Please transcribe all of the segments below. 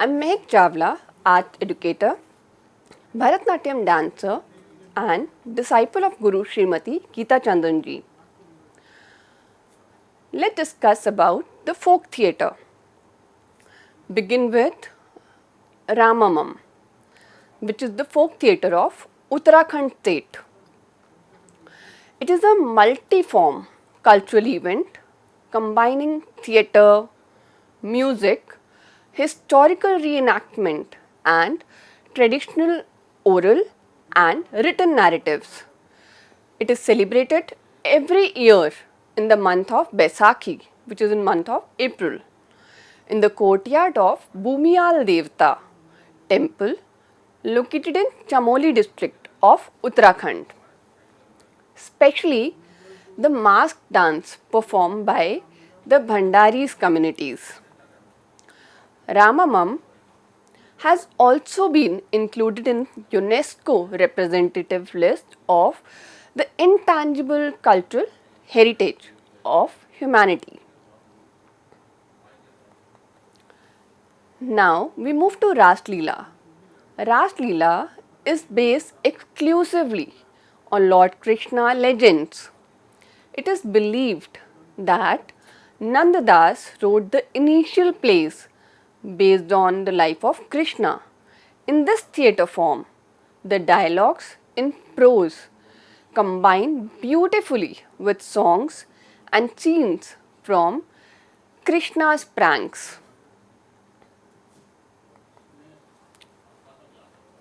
I'm Mehak Chawla, art educator, Bharatanatyam dancer, and disciple of Guru Srimati Geeta Chandanji. Let's discuss about the folk theatre. Begin with Ramamam, which is the folk theatre of Uttarakhand state. It is a multi-form cultural event combining theatre, music, historical reenactment, and traditional oral and written narratives. It is celebrated every year in the month of Baisakhi, which is in month of April, in the courtyard of Bhumiyal Devta temple located in Chamoli district of Uttarakhand. Especially the mask dance performed by the Bhandaris communities. Ramamam has also been included in UNESCO representative list of the intangible cultural heritage of humanity. Now we move to Ras Leela. Ras Leela is based exclusively on Lord Krishna legends. It is believed that Nanda Das wrote the initial plays based on the life of Krishna. In this theatre form, the dialogues in prose combine beautifully with songs and scenes from Krishna's pranks.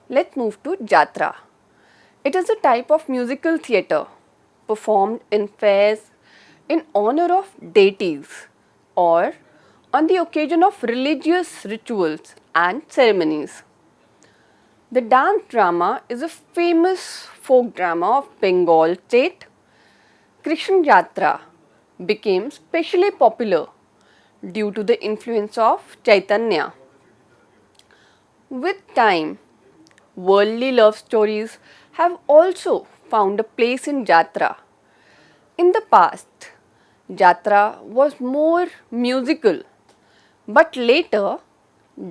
Let's move to Jatra. It is a type of musical theatre performed in fairs in honor of deities or on the occasion of religious rituals and ceremonies. The dance drama is a famous folk drama of Bengal state. Krishna Jatra became specially popular due to the influence of Chaitanya. With time, worldly love stories have also found a place in Jatra. In the past, Jatra was more musical, but later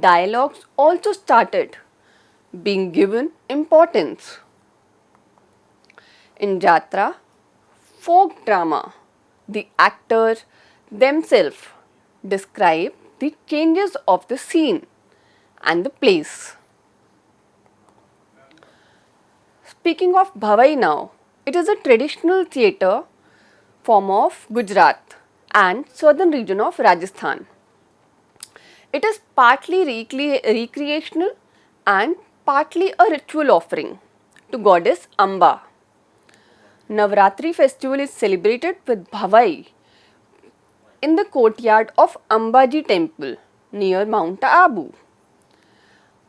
dialogues also started being given importance. In Jatra, folk drama, the actors themselves describe the changes of the scene and the place. Speaking of Bhavai now, it is a traditional theatre form of Gujarat and southern region of Rajasthan. It is partly recreational and partly a ritual offering to goddess Amba. Navratri festival is celebrated with Bhavai in the courtyard of Ambaji temple near Mount Abu.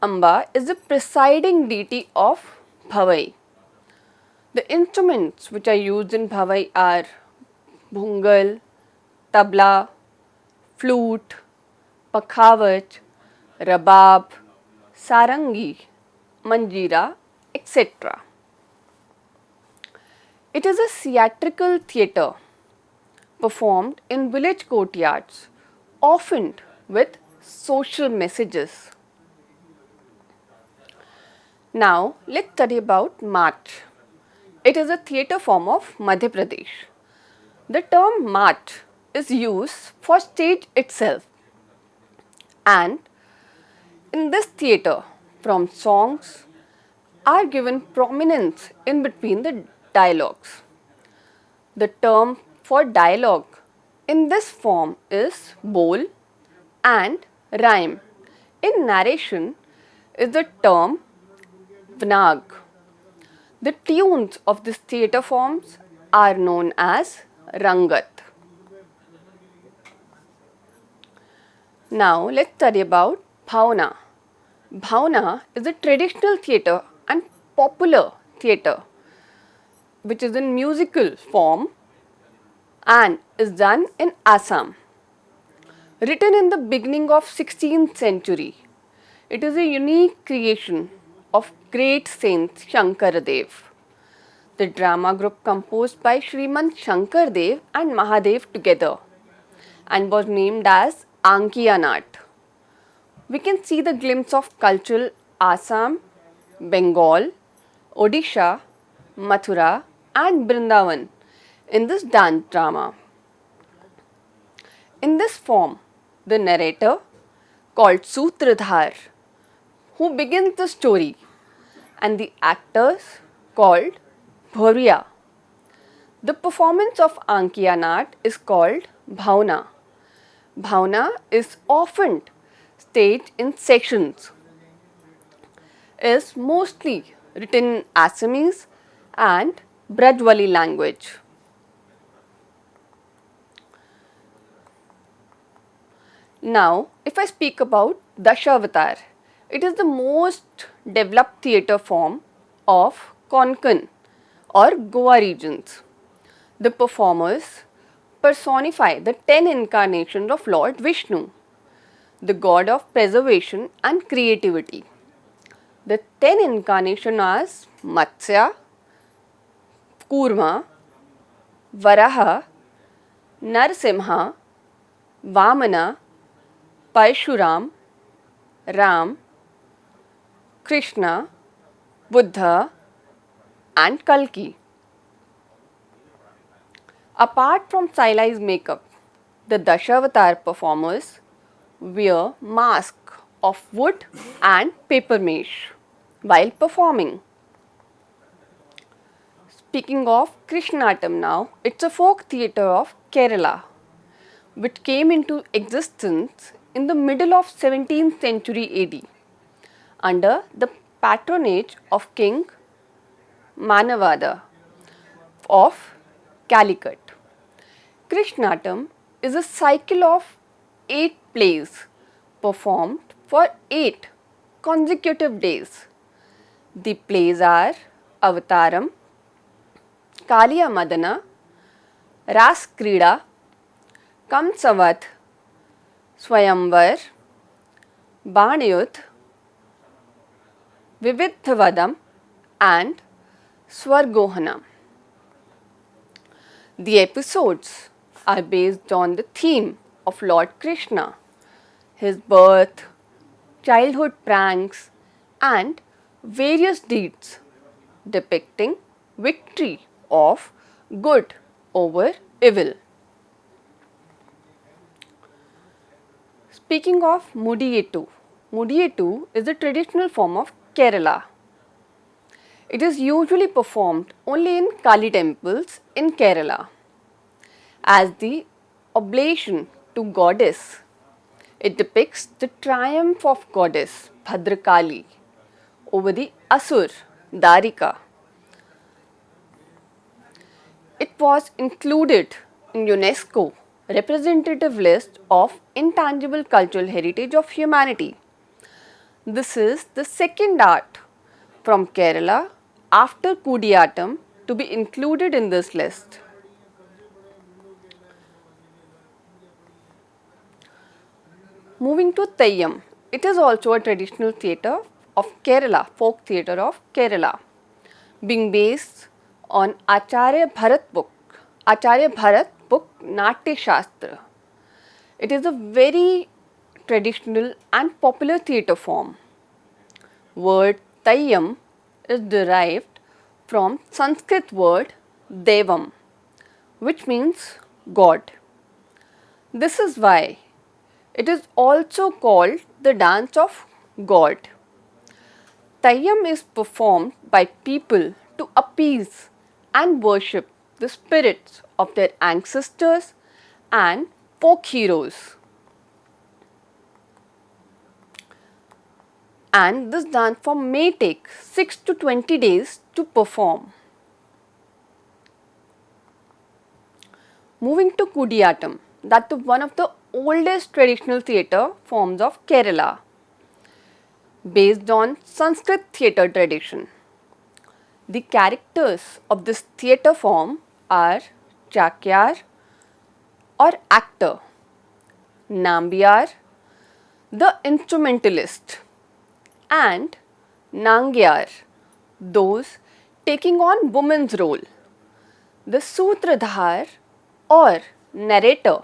Amba is the presiding deity of Bhavai. The instruments which are used in Bhavai are bhungal, tabla, flute, pakhavat, rabab, sarangi, manjira, etc. It is a theatrical theatre performed in village courtyards, often with social messages. Now let's study about March. It is a theatre form of Madhya Pradesh. The term March is used for stage itself, and in this theatre, from songs are given prominence in between the dialogues. The term for dialogue in this form is bol and rhyme. In narration is the term vnag. The tunes of this theatre forms are known as rangat. Now let's study about Bhavna. Bhavna is a traditional theatre and popular theatre which is in musical form and is done in Assam. Written in the beginning of 16th century, it is a unique creation of great Saint Shankaradev. The drama group composed by Srimant Shankardev and Mahadev together and was named as Ankiya Nat. We can see the glimpse of cultural Assam, Bengal, Odisha, Mathura, and Brindavan in this dance drama. In this form, the narrator, called Sutradhar, who begins the story, and the actors, called Bhoriya. The performance of Ankiya Nat is called Bhavna. Bhavna is often staged in sections, is mostly written in Assamese and Brajwali language. Now, if I speak about Dashavatar, it is the most developed theatre form of Konkan or Goa regions. The performers personify the 10 incarnations of Lord Vishnu, the god of preservation and creativity. The 10 incarnations are Matsya, Kurma, Varaha, Narsimha, Vamana, Parshuram, Ram, Krishna, Buddha, and Kalki. Apart from stylized makeup, the Dashavatar performers wear masks of wood and paper mache while performing. Speaking of Krishnatam now, it's a folk theatre of Kerala which came into existence in the middle of 17th century AD under the patronage of King Manavada of Calicut. Krishnatam is a cycle of 8 plays performed for 8 consecutive days. The plays are Avataram, Kaliya Madana, Ras Krida, Kamsavat, Swayamvar, Banayut, Vividhavadam, and Swargohana. The episodes are based on the theme of Lord Krishna, his birth, childhood pranks, and various deeds depicting victory of good over evil. Speaking of Mudiyettu, Mudiyettu is a traditional form of Kerala. It is usually performed only in Kali temples in Kerala. As the oblation to goddess, it depicts the triumph of goddess Bhadrakali over the Asur Darika. It was included in UNESCO representative list of intangible cultural heritage of humanity. This is the second art from Kerala after Kudiyattam to be included in this list. Moving to Theyyam, it is also a traditional theatre of Kerala, folk theatre of Kerala, being based on Acharya Bharat book Natya Shastra. It is a very traditional and popular theatre form. Word Theyyam is derived from Sanskrit word Devam, which means God. This is why it is also called the dance of God. Theyyam is performed by people to appease and worship the spirits of their ancestors and folk heroes. And this dance form may take 6 to 20 days to perform. Moving to Kudiyattam, that is one of the oldest traditional theatre forms of Kerala, based on Sanskrit theatre tradition. The characters of this theatre form are Chakyar or actor, Nambiar, the instrumentalist, and Nangyar, those taking on woman's role. The Sutradhar or narrator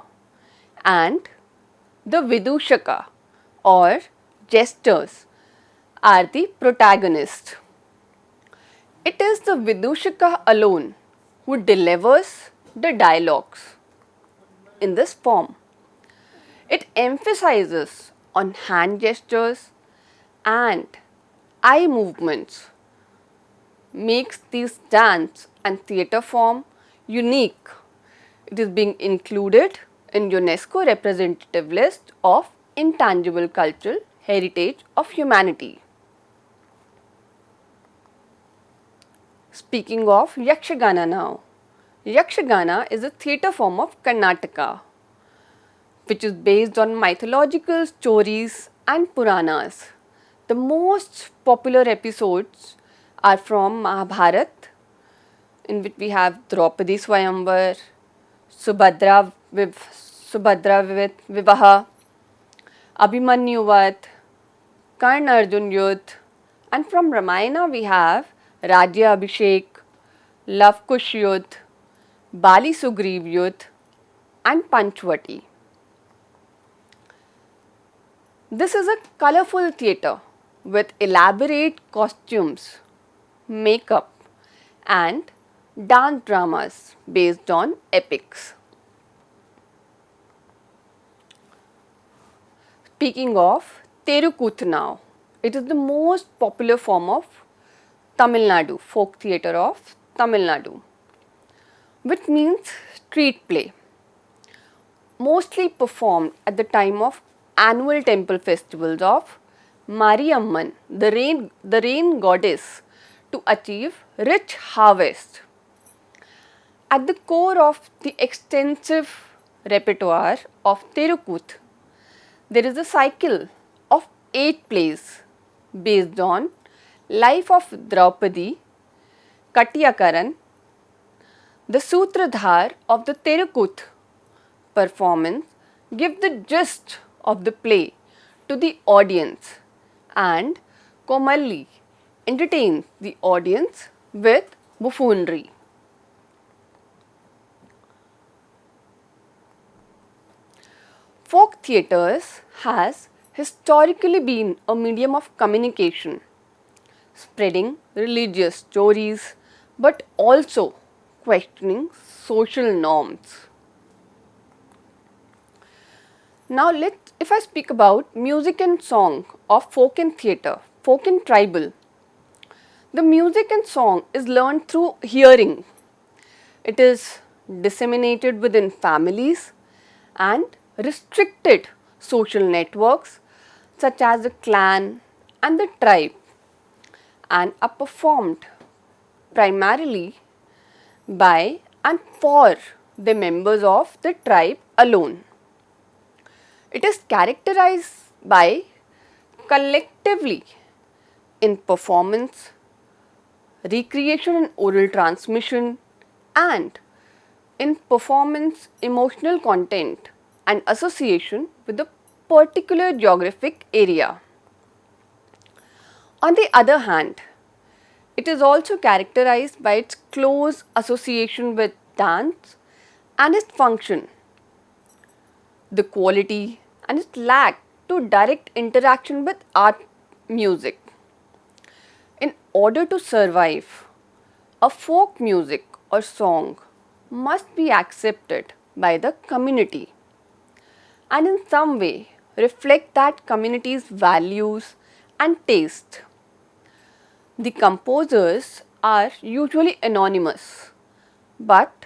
and the Vidushaka or gestures are the protagonist. It is the Vidushika alone who delivers the dialogues in this form. It emphasizes on hand gestures and eye movements, makes this dance and theatre form unique. It is being included in UNESCO representative list of intangible cultural heritage of humanity. Speaking of Yakshagana now, Yakshagana is a theatre form of Karnataka which is based on mythological stories and Puranas. The most popular episodes are from Mahabharata, in which we have Draupadi Swayamvar, Subhadra with Vivaha, Abhimanyu Vat, Karna Arjun Yudh, and from Ramayana we have Rajya Abhishek, Lav Kush Yudh, Bali Sugriv Yudh, and Panchvati. This is a colourful theatre with elaborate costumes, makeup, and dance dramas based on epics. Speaking of Terukuthu now, it is the most popular form of Tamil Nadu, folk theatre of Tamil Nadu, which means street play, mostly performed at the time of annual temple festivals of Mariamman, the rain goddess, to achieve rich harvest. At the core of the extensive repertoire of Terukuthu, there is a cycle of 8 plays based on life of Draupadi, Katyakaran, the Sutradhar of the Terukuthu performance give the gist of the play to the audience, and Komalli entertains the audience with buffoonery. Folk theatres has historically been a medium of communication, spreading religious stories but also questioning social norms. Now if I speak about music and song of folk and theatre, folk and tribal, the music and song is learned through hearing. It is disseminated within families and restricted social networks such as the clan and the tribe, and are performed primarily by and for the members of the tribe alone. It is characterized by collectively in performance, recreation and oral transmission, and in performance emotional content and association with a particular geographic area. On the other hand, it is also characterized by its close association with dance and its function, the quality and its lack to direct interaction with art music. In order to survive, a folk music or song must be accepted by the community and in some way reflect that community's values and taste. The composers are usually anonymous, but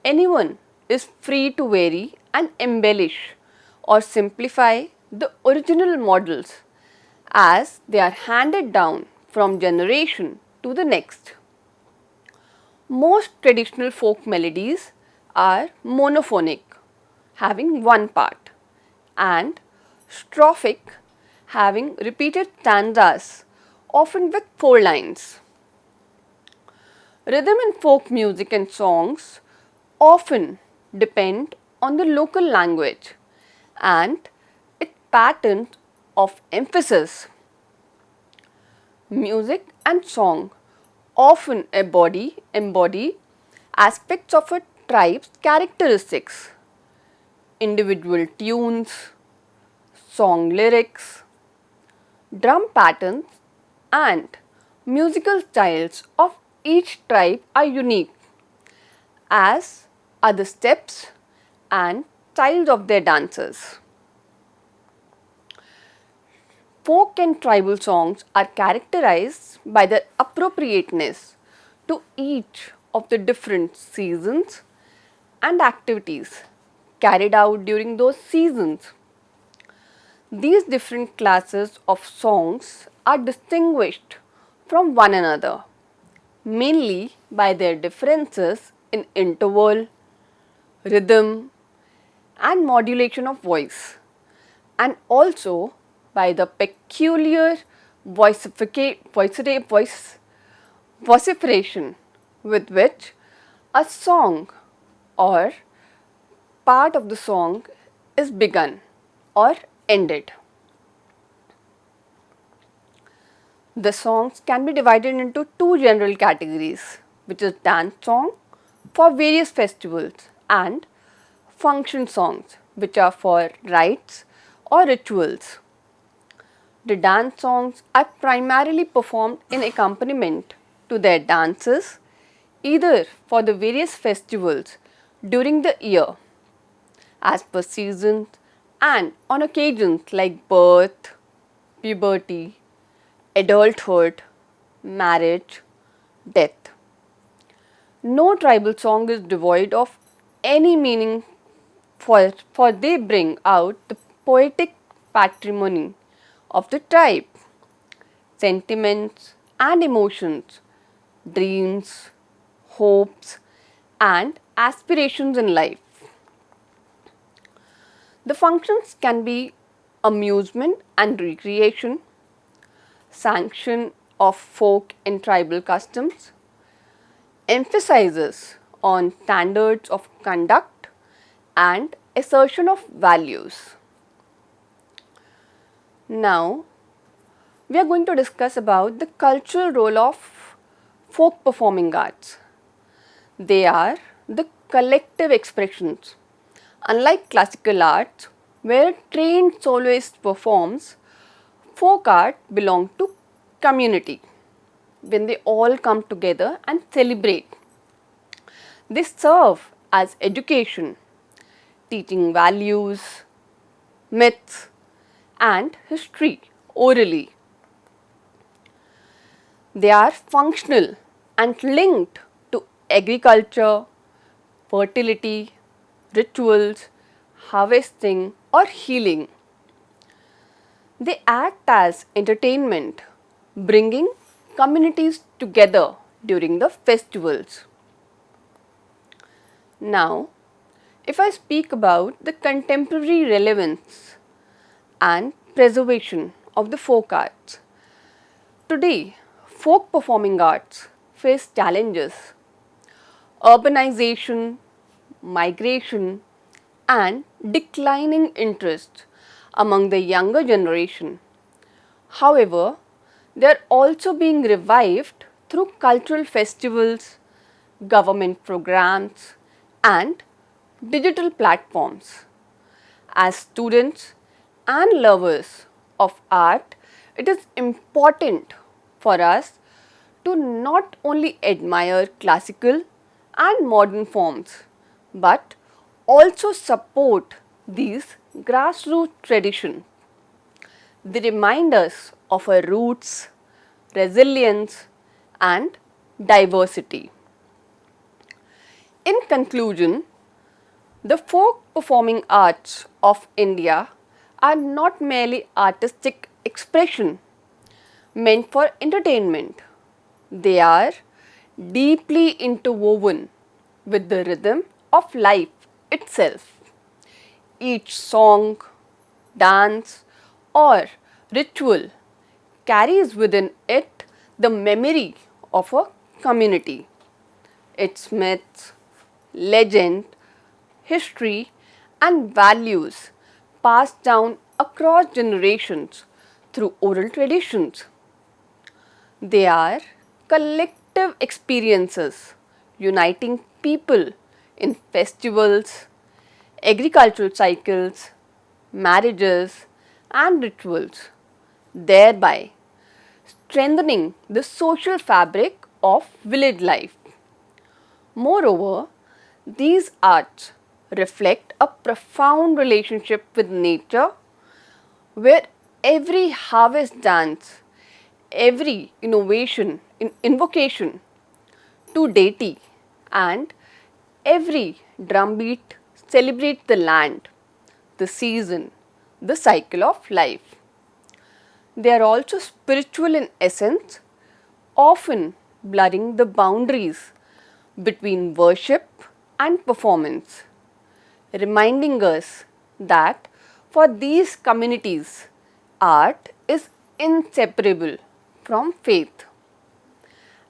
anyone is free to vary and embellish or simplify the original models as they are handed down from generation to the next. Most traditional folk melodies are monophonic, having one part, and strophic, having repeated stanzas, often with 4 lines. Rhythm in folk music and songs often depend on the local language and its pattern of emphasis. Music and song often embody aspects of a tribe's characteristics, individual tunes, song lyrics, Drum patterns and musical styles of each tribe are unique, as are the steps and styles of their dances. Folk and tribal songs are characterized by their appropriateness to each of the different seasons and activities carried out during those seasons. These different classes of songs are distinguished from one another mainly by their differences in interval, rhythm, and modulation of voice, and also by the peculiar vociferation with which a song or part of the song is begun or ended. The songs can be divided into two general categories, which is dance song for various festivals and function songs, which are for rites or rituals. The dance songs are primarily performed in accompaniment to their dances, either for the various festivals during the year, as per seasons, and on occasions like birth, puberty, adulthood, marriage, death. No tribal song is devoid of any meaning, for they bring out the poetic patrimony of the tribe, sentiments and emotions, dreams, hopes, and aspirations in life. The functions can be amusement and recreation, sanction of folk and tribal customs, emphasizes on standards of conduct and assertion of values. Now, we are going to discuss about the cultural role of folk performing arts. They are the collective expressions. Unlike classical arts, where a trained soloist performs, folk art belong to community. When they all come together and celebrate, they serve as education, teaching values, myths, and history orally. They are functional and linked to agriculture, fertility, rituals, harvesting, or healing. They act as entertainment, bringing communities together during the festivals. Now, if I speak about the contemporary relevance and preservation of the folk arts, today folk performing arts face challenges. Urbanization, migration, and declining interest among the younger generation. However, they are also being revived through cultural festivals, government programs, and digital platforms. As students and lovers of art, it is important for us to not only admire classical and modern forms, but also support these grassroots traditions. They remind us of our roots, resilience, and diversity. In conclusion, the folk performing arts of India are not merely artistic expression meant for entertainment. They are deeply interwoven with the rhythm of life itself. Each song, dance, or ritual carries within it the memory of a community, its myths, legend, history, and values passed down across generations through oral traditions. They are collective experiences uniting people in festivals, agricultural cycles, marriages, and rituals, thereby strengthening the social fabric of village life. Moreover, these arts reflect a profound relationship with nature where every harvest dance, every invocation to deity, and every drumbeat celebrates the land, the season, the cycle of life. They are also spiritual in essence, often blurring the boundaries between worship and performance, reminding us that for these communities, art is inseparable from faith.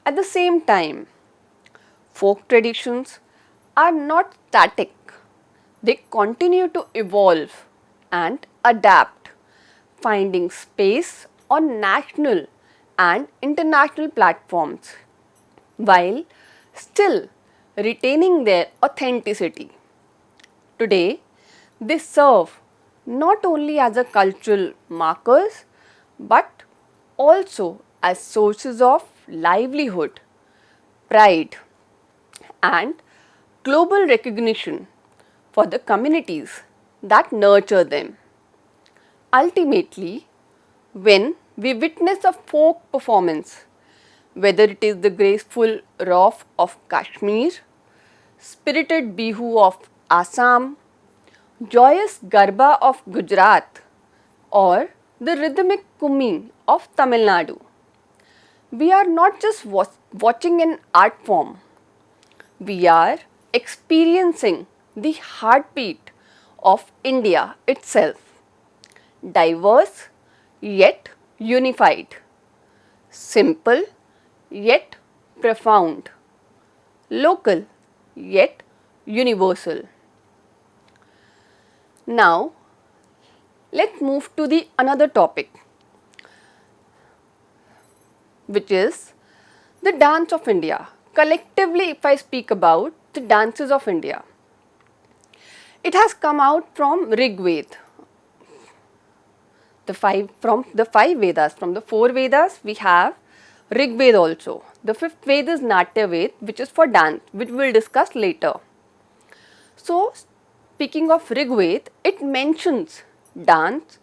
At the same time, folk traditions are not static, they continue to evolve and adapt, finding space on national and international platforms while still retaining their authenticity. Today, they serve not only as a cultural markers but also as sources of livelihood, pride, and global recognition for the communities that nurture them. Ultimately, when we witness a folk performance, whether it is the graceful Rauf of Kashmir, spirited Bihu of Assam, joyous Garba of Gujarat, or the rhythmic Kumi of Tamil Nadu, we are not just watching an art form, we are experiencing the heartbeat of India itself, diverse yet unified, simple yet profound, local yet universal. Now, let's move to the another topic, which is the dance of India. Collectively, if I speak about the dances of India, it has come out from Rig Veda. From the five Vedas, from the four Vedas, we have Rig Veda also. The fifth Veda is Natya Veda, which is for dance, which we will discuss later. So, speaking of Rig Veda, it mentions dance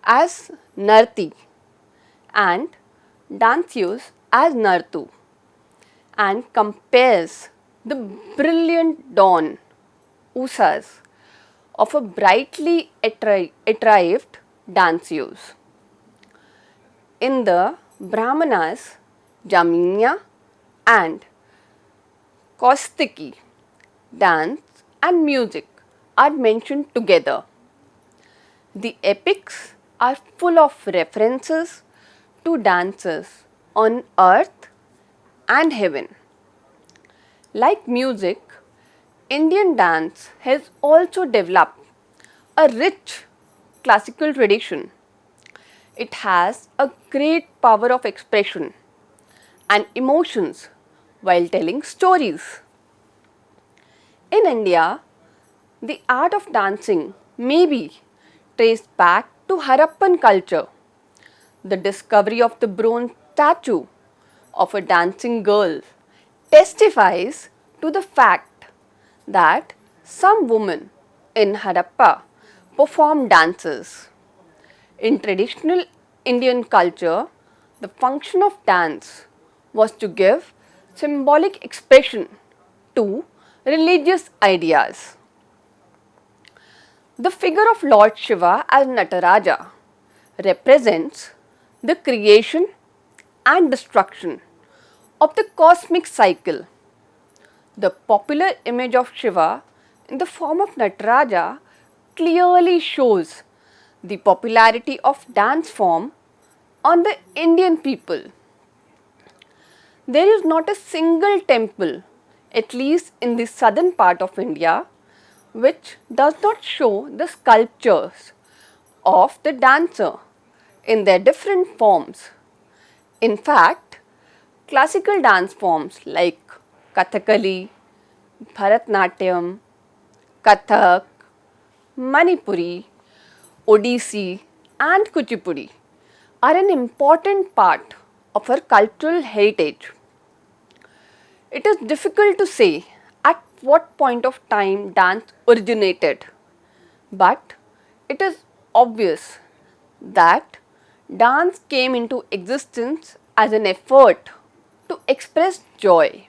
as Narti and Dansiyus as Nartu and compares the brilliant dawn usas of a brightly attrived Dansiyus. In the Brahmanas, Jaminya and Kaustiki, dance and music are mentioned together. The epics are full of references to dances on earth and heaven. Like music, Indian dance has also developed a rich classical tradition. It has a great power of expression and emotions while telling stories. In India, the art of dancing may be traced back to Harappan culture. The discovery of the bronze statue of a dancing girl testifies to the fact that some women in Harappa performed dances. In traditional Indian culture, the function of dance was to give symbolic expression to religious ideas. The figure of Lord Shiva as Nataraja represents the creation and destruction of the cosmic cycle. The popular image of Shiva in the form of Nataraja clearly shows the popularity of dance form on the Indian people. There is not a single temple, at least in the southern part of India, which does not show the sculptures of the dancer in their different forms. In fact, classical dance forms like Kathakali, Bharatanatyam, Kathak, Manipuri, Odissi and Kuchipudi are an important part of our cultural heritage. It is difficult to say at what point of time dance originated, but it is obvious that dance came into existence as an effort to express joy.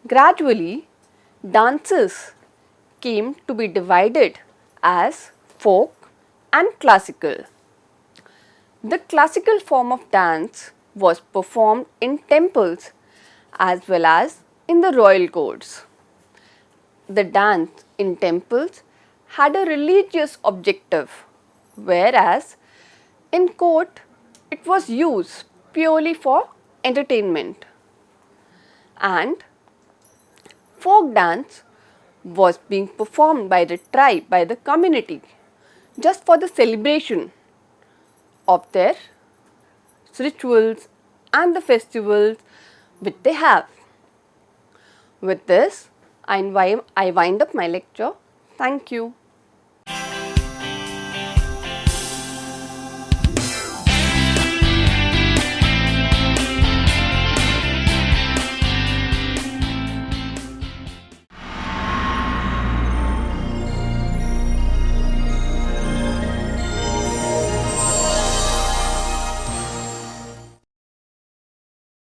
Gradually, dances came to be divided as folk and classical. The classical form of dance was performed in temples as well as in the royal courts. The dance in temples had a religious objective, whereas in court it was used purely for entertainment. And folk dance was being performed by the tribe, by the community, just for the celebration of their rituals and the festivals which they have. With this, I wind up my lecture. Thank you.